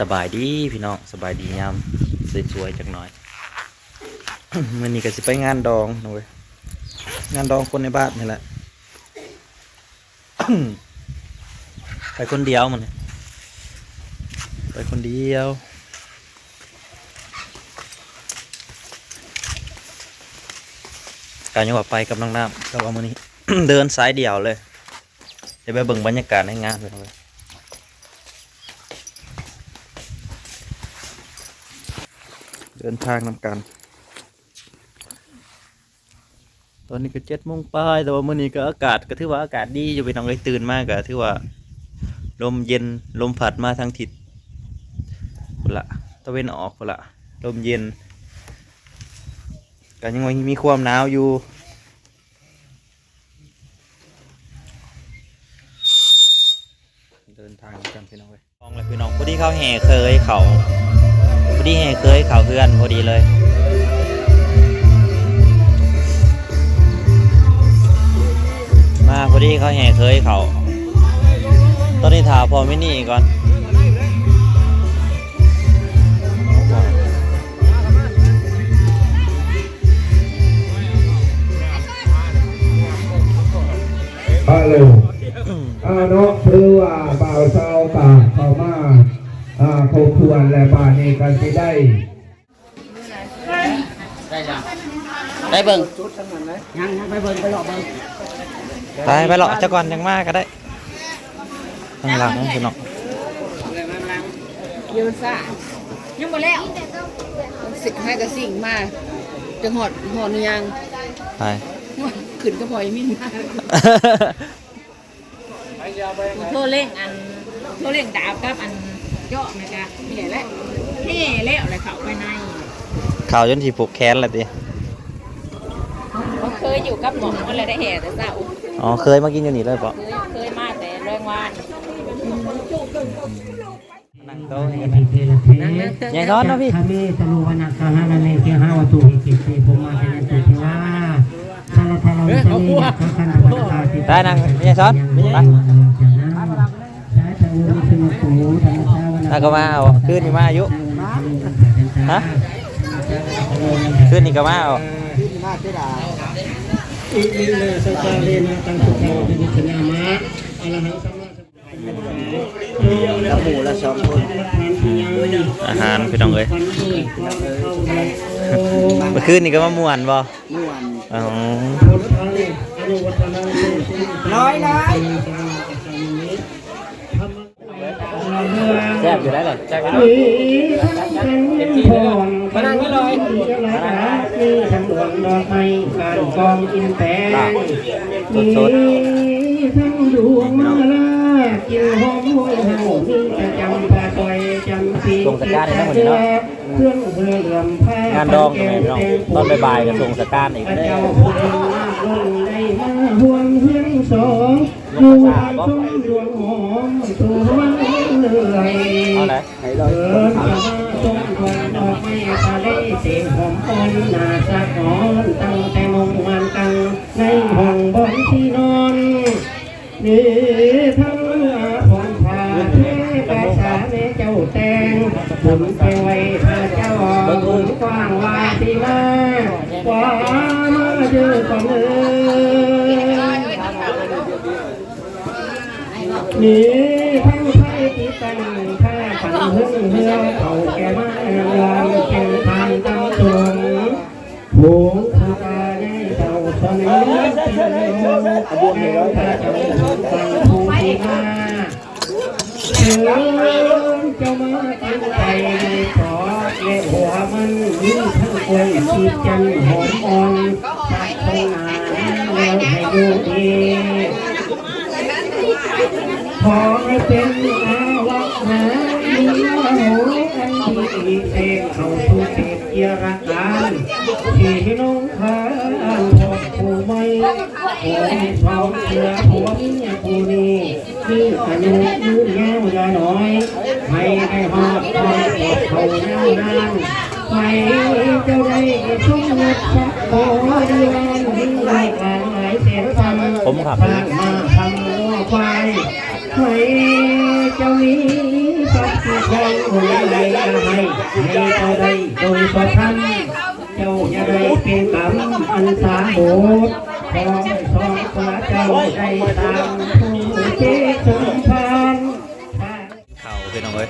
สบายดีพี่น้องสบายดียามสวยๆจักหน่อย มื้อนี้ก็สิไปงานดองนะเว้ยงานดองคนในบ้านนี่แหละ ไปคนเดียวมันเนี่ยไปคนเดียวการยังว่าไปกับน้องน้ำก็ว่ามื้อนี้ เดินสายเดี่ยวเลยเดี๋ยวไปเบิ่งบรรยากาศในงานเลยนะเว้ยเดินทางนำกันตอนนี้ก็7 โมงปลายแต่ว่ามื้อนี้ก็อากาศก็ถือว่าอากาศดีอยู่ไปน้องเลยตื่นมากก็ถือว่าลมเย็นลมพัดมาทางทิศพุ่นละตะเวนออกพุ่นละลมเย็นก็ยังมีความหนาวอยู่เดินทางกันพี่น้องเลยมองเลยพี่น้องพอดีเขาแห่เคยเขาพอดีแห่เคยเขาเพื่อนพอดีเลยมาพอดีเขาแห่เคยเขาตอนนี้ถามพอไม่นี่ก่อนฮัลโหลเนาะคือว่าบ่าวสาวตาเข้ามาครบถ้วนและบ้านนี้กันสิได้ได้เบิ่ง ยังไปเบิ่งไปหลอกเบิ่ง ไปหรอจะก่อนยังมากก็ได้ข้างหลังพี่น้อง ยืนซ่ายังบ่แล้วสิให้กระสิ่งมาจะหอดยัง ไป ขึ้นก็พอยมิ่นมาโทรเล่งโทรเล่งดาบกับเจาะนะจ๊ะนี่แหละนี่แล้วอะไรเข้าไปใน ข่าวจนที่ผูกแขนเลยดิ เขาเคยอยู่กับหมออะไรได้แห่แต่เศร้า อ๋อเคยมากินอยู่นี่เลยปะ เคยมาแต่แรงวาน นั่งโต๊ะนี่กันใหญ่ร้อนนะพี่ คามีตะลุวนาคาฮานาเนเกหาวตุหิกิติภูมิมาเตนตุทิวาชาลทาลาวิตนีนักขันธวัตตาติ ได้นั่งใหญ่ซ้อนไปแล้วก็มาเอาขึ้นนี่มาอายุฮะขึ้นนี่ก็มาเอา อิมิเลสตาเลนะตังสุขังวิชนามะอรหังสัมมาสัมพุทธัสสะอาหารพี่น้องเลยเมื่อคืนนี่ก็มาม่วนบ่อ๋อ น้อยน้อย แซ่บอยู่ได้เลยแซ่บอยู่ เต็มที่เลยมานั่งนี่เลยมีทั้งดวงดอกไม้การกองอินแปงมีทั้งดวงมาลากินหอมห้วยเฮามีแต่จำปลาตอยจำปีเครื่องเพื่อเหลื่อมผ้าง านดองตรงไหนพี่น้องตอนบ่ายๆก็ส่งสการอีกได้ เจ้าผู้หญิงคนใดมาห่วงเพียงสองอยู่ทางชมดวงหอมสู่วันเหนื่อย เอาไหน เดินมาส่งคนดอกไม้ทะเลเสียงหอมอ่อนหน้าสะอ่อนตั้งแต่มงมันตั้งในห้องบนที่นอนนี่ทั้งผ่อนผ่าเทพสาในเจ้าแตงบุญไปไว้พระเจ้าบุญกว้างวาสิมากว่ามาเจอคนเอ้ยนี่ทั้งไทยที่ตั้งท่าขันหึ่งเหือเขาแก่มาลำแข่งทานตั้งตรงผูกขาตาได้เต่าชนเนื้อที่เลี้ยงแข่งท่าเจ้าฟังผู้ที่มาเชิญเจ้ามาตั้งใจขอเลี้ยหัวมันยิ่งทั้งกล้วยชีจันหอมอ่อนตัดตรงหน้าแล้วให้ดูดีขอให้เป็นอาวะนะมีโหอันดีเสกเข้าสู่เขตเกียรการที่น้องข้าพบผู้ไม่ขอให้เขาเชื่อผัวเมียผู้นี้มีอายุยืนยาวยาวน้อยให้ได้หอบคอยอดเขายาวนานให้เจ้าได้สมนึกสักขอเดือนยิ่งหลายกลางหลายแสนพัน ผมครับ ผ่านมาทำวัวควายให้เจ้านี้สักกี่ครั้ง คนใดอย่าให้เจ้าใดโดยประทันเจ้าอย่าได้เป็นกรรมอันสาโหดขอให้สองพระเจ้าได้ตามผู้เจ้าสมพร ข้าวพี่น้องเอ้ย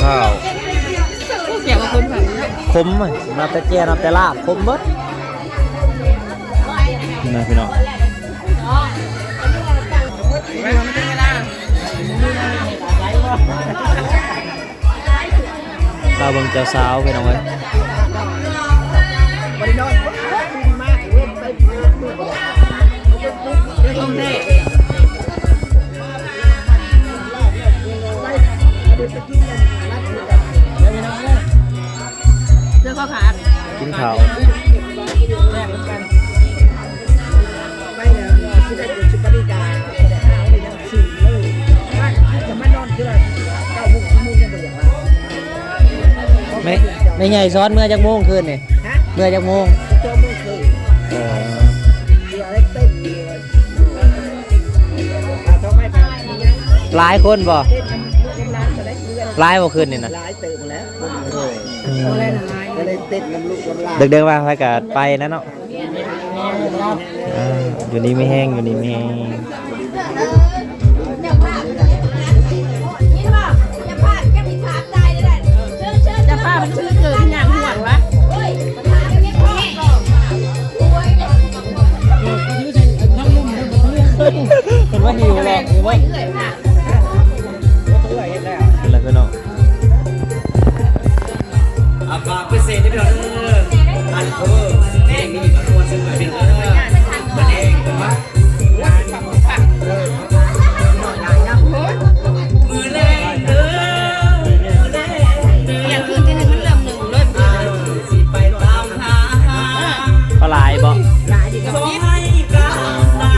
ข้าว เกี่ยวกับคนแบบนี้ คมอ่ะนับแต่แก่นับแต่ลาบคมเบิดนะพี่น้องข้าวเบิ่งเจ้าสาวพี่น้องเอ้ยเรื่องข้อขาด กินข้าว ไม่ใหญ่ซ้อนเมื่อจักโมงคืนนี่เมื่อจักโมงหลายคนบ่หลายบ่คืนนี่นะเด็กๆว่าไปกับไปนะเนาะอยู่นี่ไม่แห้งอยู่นี่ไม่แห้ง จะป้ามันชื่อเกิดที่อย่างห่วงวะ เห็นว่าหิวหรอกหิวว่า อะไรพี่น้อง ฝากพิเศษที่พี่น้องอันโคเวอร์แม่มีมาตัวซึ่งเป็นมันเองผมว่ามือแรงเด้อมือแรงเด้อ อย่างคืนที่หนึ่งมันเริ่มหนึ่งเลย สิไปตามหา ปลาไหลบ่ ขอให้กลับมา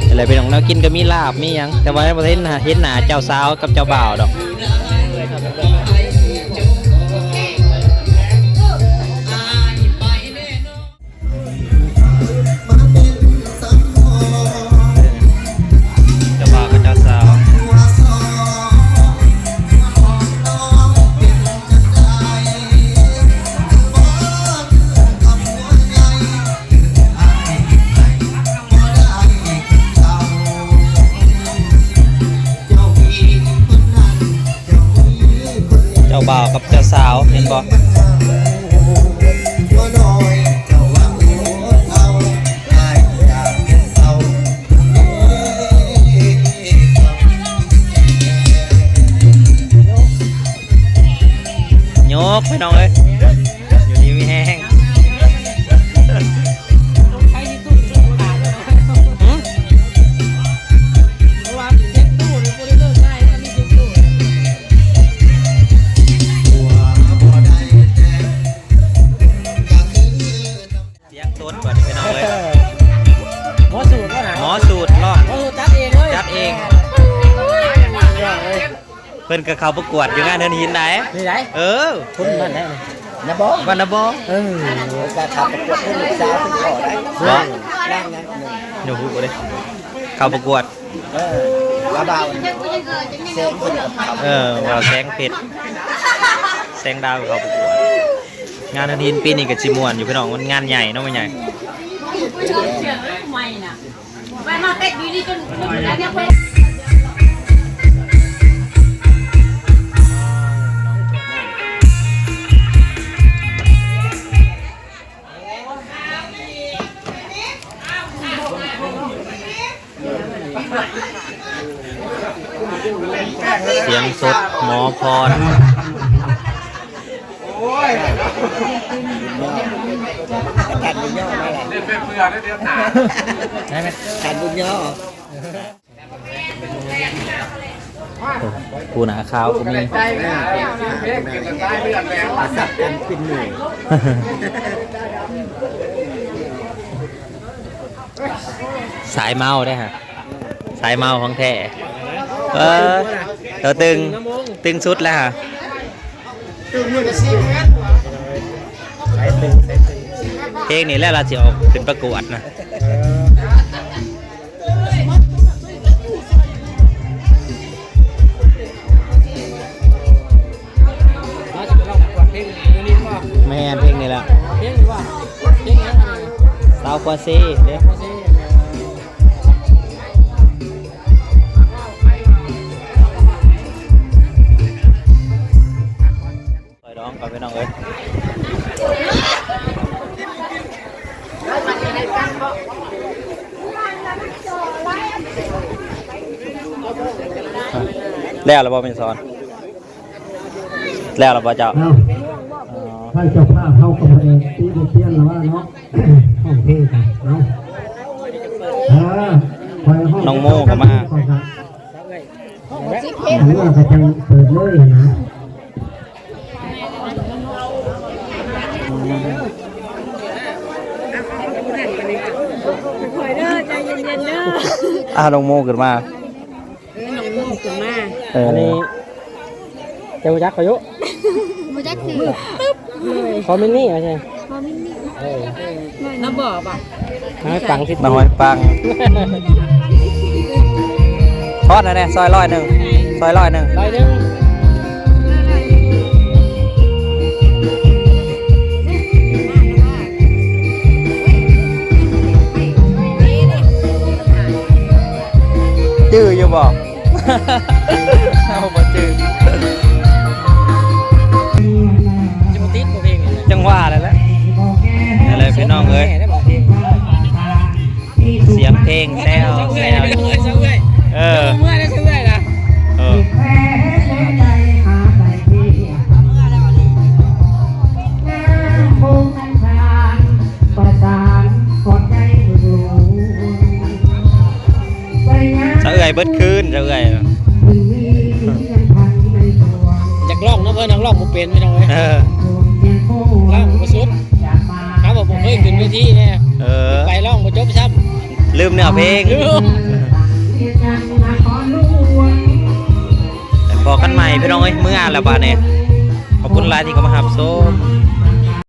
อะไรพี่น้องเรากินก็มีลาบมีหยังแต่ว่าประเทศน่ะเห็นหน้าเจ้าสาวกับเจ้าบ่าวดอกเจ้าบ่าวกับเจ้าสาว เจ้าบ่าวกับเจ้าสาวเห็นบ่โยกพี่น้องเอ้ยอยู่นี่มีแห้งเสียงต้นก่อนพี่น้องเอ้ย หมอสูตรก็ไหน หมอสูตรรอบ หมอสูตรจัดเองเลย จัดเองเพิ่นก็เข้าประกวดอยู่งานเดินหินไหน นี่ไหน เออ คนมันได้เลย นะบอ วันนะบ่ การทำประกวดผู้ลูกสาวถึงขอได้ บ่ ร่างนั้น เดี๋ยวพูดเลยเข้าประกวด กระเบาเสียงคนกับเขา ว่าแสงเพชรแสงดาวเข้าประกวดงานเดินหินปีนี้ก็สิม่วนอยู่พี่น้องมันงานใหญ่เนาะมันใหญ่ ไม่นะไปมาเต็กดีดีจนแล้วเนี่ยเพื่อน เสียงสดหมอพร การบุญย่อมาแหละ ได้ไหม การบุญย่อ กูหนาขาวกูมี สับกันเป็นหน่วย สายเมาได้ฮะสายเมาของแท้ตัวตึงสุดแล้วฮะเพลงนี้แล้วเราจะออกขึ้นประกวดนะ ควาเซ่เด้ปล่อยร้องกับพี่น้องเอ้ยแล้วเราบ่เป็นสอนแล้วเราบ่เจ้า เอาถ้าเจ้าภาพเข้ากับเองตีเทียนแล้วว่าเนาะ ห้องเพลงกันเนาะน้องโมก็มา หรือว่าจะจังเปิดเลยนะ คอยเด้อใจเย็นๆเด้อ น้องโมขึ้นมา น้องโมขึ้นมา อันนี้เจ้าจักรยุ บ่จักคือปึ๊บเลย คอมมินี่ใช่ พอมินนี่น้าบอกป่ะ ให้ปังสิ น้อยปังทอดนะเนี่ยซอย100ซอย100 ร้อยหนึ่ง จื้ออยู่บ่ เอาบ่จื้อ จิมติดเพลง จังหวะเลยแหละนี่แหละพี่น้องเอ้ยเสียงเพลงแซวเออ เมื่อได้ซื้อได้นะ เออสะเอื่อยเบิดคืนสะเอื่อย อยากร้องนะเพื่อนนักร้องผมเป็นไม่ต้องเลย เออ ร้องมาสุดครับผมเคยขึ้นเวทีเนี่ย เออ ไปร้องมาจบซ้ ลืมเนื้อเพลง ำลืม บอกกันใหม่พี่น้องเอ้ยเมื่อแล้วบาดนี้ขอบคุณหลายที่เข้ามาหับโซม